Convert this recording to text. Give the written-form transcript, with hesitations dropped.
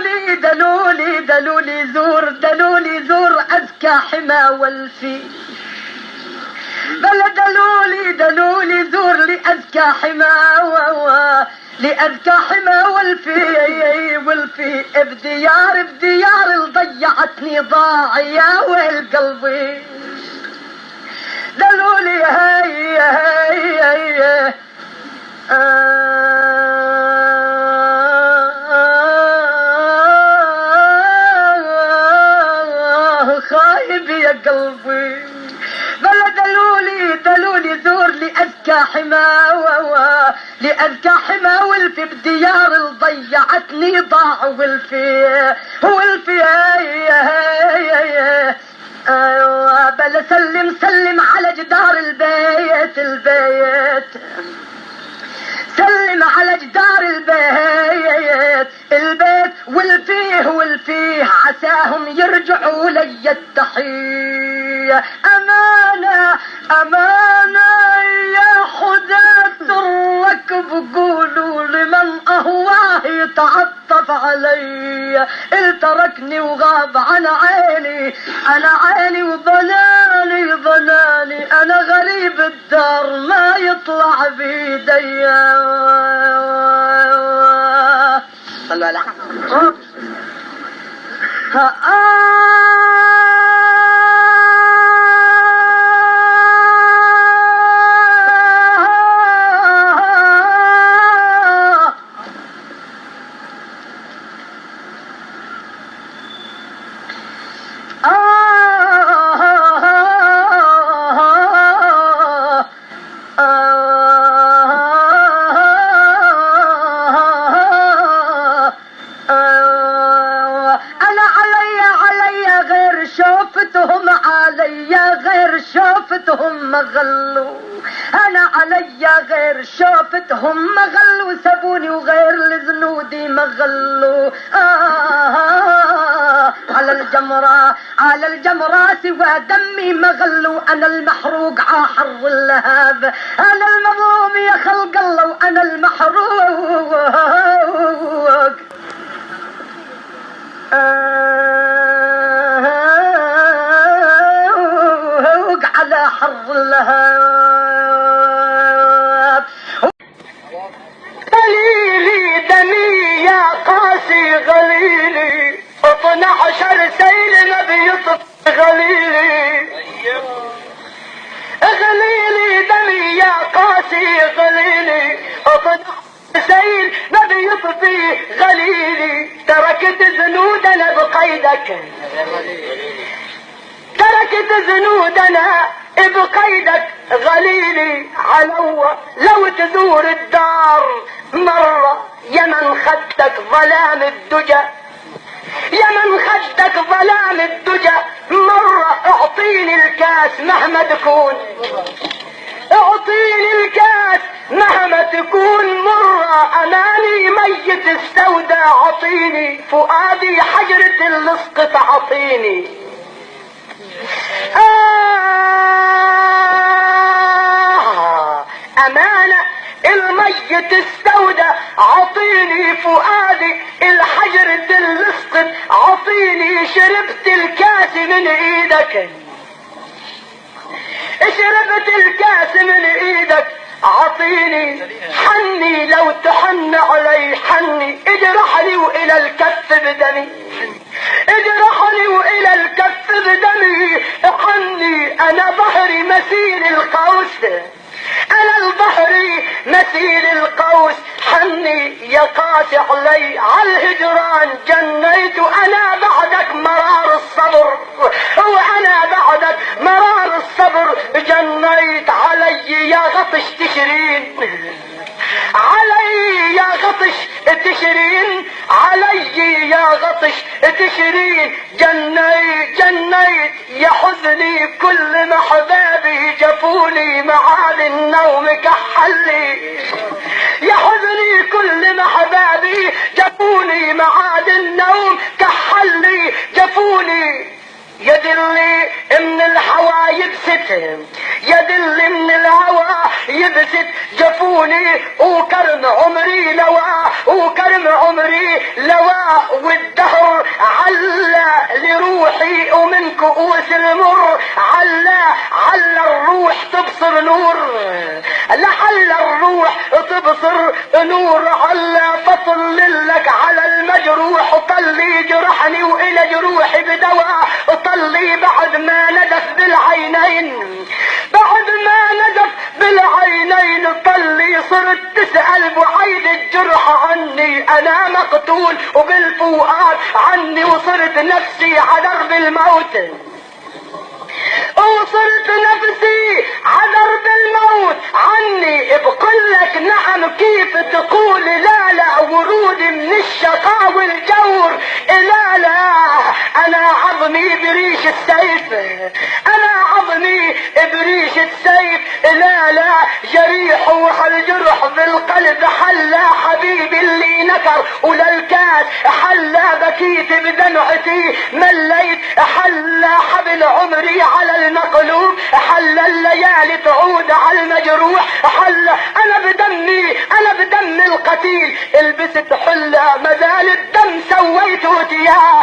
دلولي دلولي دلولي زور، دلولي زور أذكى حما والفي. بلا دلولي دلولي زور لأذكى حما لأذكى حما والفي بديار ضيعتني ضاعية والقلبي. دلولي هاي خايب يا قلبي. بلا دلولي زور لأذكى حما لأذكى حما والفي بديار ضيعتني ضاع والفي بلا سلم على جدار البيت سلم على جدار البيت والفيه عساهم يرجعوا لي التحية. أمانة يا حداة الركب قولوا لمن أهواه يتعطف علي. تركني وغاب عن عيني، أنا عيني وظناني أنا غريب الدار ما يطلع بيدي. صلوا على محمد. شوفتهم مغلوا، أنا علي غير شوفتهم مغلوا، سبوني وغير لزنودي مغلوا. على الجمرة سوى دمي مغلوا، أنا المحروق عاحر اللهاب، أنا المظلوم يا خلق الله وأنا المحروق على حر اللهاب. غليلي دمي يا قاسي غليلي، 12 سيل ما بيطف غليلي. غليلي دمي يا قاسي غليلي، 12 سيل ما بيطفي غليلي. تركت ذنودنا بقيدك، تركت ذنودنا بقيدك غليلي. علوة لو تزور الدار مرة، يا من خدك ظلام الدجى، يا من خدك ظلام الدجى مرة. اعطيني الكاس مهما تكون، اعطيني الكاس مهما تكون مرة. اماني ميت السوداء عطيني، فؤادي حجرة اللصق عطيني. أمانة الميت السوداء عطيني، فؤادي الحجرة اللصق عطيني. شربت الكاس من ايدك، شربت الكاس من ايدك عطيني. حني لو تحن علي حني، اجرحني والى الكف بدمي، اجرحني والى الكف بدمي. حني انا ظهري مثيل القوس، انا البحري مثيل القوس. حني يا قاسي علي عالهجران جنيت، انا بعدك مرار الصبر، وانا بعدك مرار الصبر جنيت. علي يا غطش تشرين، علي يا غطش تشرين، علي يا غطش تشرين. جنيت يا حزني كل ما حبابي جفوني، معاد النوم كحلي. يا حزني كل ما حبابي جفوني، معاد النوم كحلي جفوني. يد اللي من الهوى يبست، يد اللي من الهوى يبست جفوني وكرم عمري لوا، وكرم عمري لوا، والدهر على لروحي ومن كؤوس المر على الروح تبصر نور، لعل الروح تبصر نور، على فطل لك على المجروح، وطلي جرحني والى جروحي بدواء، وطلي بعد ما ندف بالعينين، بعد ما ندف بالعينين، طلي صرت تسأل بعيد الجرح عني، انا مقتول وبالفؤاد عني، وصرت نفسي على درب الموت، وصرت نفسي على درب الموت عني. بقول لك نعم كيف تقول لا لا، ورود من الشقاء والجور، لا لا انا عظمي بريش السيف، انا عظمي بريش السيف، لا لا جريح وهالجرح بالقلب حلا، حبيبي اللي نكر وللكاس حلا، بكيت بدمعتي مليت حلا، حبل عمري على المقلوب حلا، الليالي تعود على المجروح حلا، انا بدمي انا بدم القتيل البست حلا، مازال الدم سويته تياب،